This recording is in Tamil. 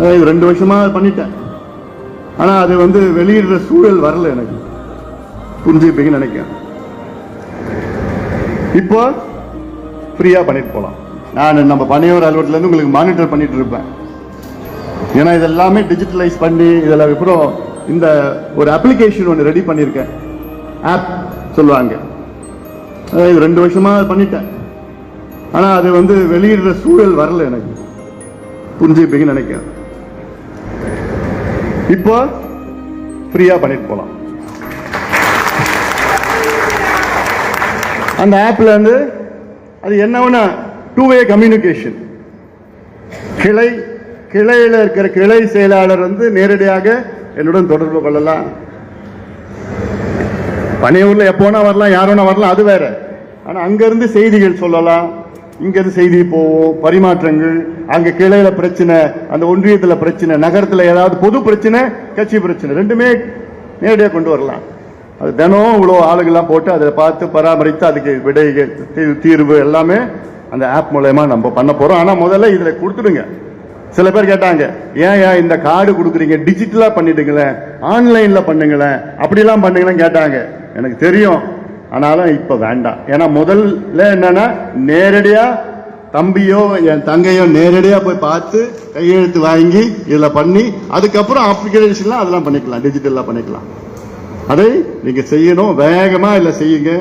இது 2 வருஷமா பண்ணிட்டேன். ஆனா அது வெளியிடுற சூழல் வரல, எனக்கு புரிஞ்சுப்பீங்கன்னு நினைக்கிறேன். இப்போ ஃப்ரீயா பண்ணிட்டு போலாம். நான் நம்ம பணியோர் அலுவலகத்துல இருந்து உங்களுக்கு மானிட்டர் பண்ணிட்டு இருப்பேன். ஏன்னா இதெல்லாமே டிஜிட்டலைஸ் பண்ணி இதெல்லாம் அப்புறம் இந்த ஒரு அப்ளிகேஷன் ஒன்று ரெடி பண்ணியிருக்கேன். ஆப் சொல்லுவாங்க. இது 2 வருஷமா பண்ணிட்டேன். ஆனா அது வெளியிடுற சூழல் வரல, எனக்கு புரிஞ்சுப்பீங்கன்னு நினைக்கிறேன். இப்போ ஃப்ரீயா பண்ணிட்டு போலாம். அந்த ஆப்ல அது என்னன்னா 2-way கம்யூனிகேஷன். கிளையில இருக்கிற கிளை செயலாளர் நேரடியாக என்னுடன் தொடர்பு கொள்ளலாம். பனையூர்ல எப்போனா வரலாம், யாரோனா வரலாம், அது வேற. ஆனா அங்க இருந்து செய்திகள் சொல்லலாம், இங்க இருந்து செய்தி போவோம், பரிமாற்றங்கள். அங்க கிளையில பிரச்சனை, அந்த ஒன்றியத்துல பிரச்சனை, நகரத்துல ஏதாவது பொது பிரச்சனை, கட்சி பிரச்சனை, ரெண்டுமே நேரடியாக கொண்டு வரலாம். அது தினம் இவ்வளவு ஆளுகள்லாம் போட்டு அதை பார்த்து பராமரித்து அதுக்கு விடை தீர்வு எல்லாமே அந்த ஆப் மூலமா நம்ம பண்ண போறோம். ஆனா முதல்ல இதுல கொடுத்துடுங்க. சில பேர் கேட்டாங்க, ஏன் இந்த கார்டு கொடுக்குறீங்க, டிஜிட்டலா பண்ணிடுங்களேன், ஆன்லைன்ல பண்ணுங்களேன், அப்படிலாம் பண்ணுங்களேன் கேட்டாங்க. எனக்கு தெரியும், ஆனாலும் இப்ப வேண்டாம். ஏன்னா முதல்ல என்னன்னா நேரடியா தம்பியோ என் தங்கையோ நேரடியா போய் பார்த்து கையெழுத்து வாங்கி இதுல பண்ணி அதுக்கப்புறம் அப்ளிகேஷன்லாம் அதெல்லாம் பண்ணிக்கலாம், டிஜிட்டலா பண்ணிக்கலாம். அதை நீங்க செய்யணும், வேகமா இல்ல செய்யுங்க.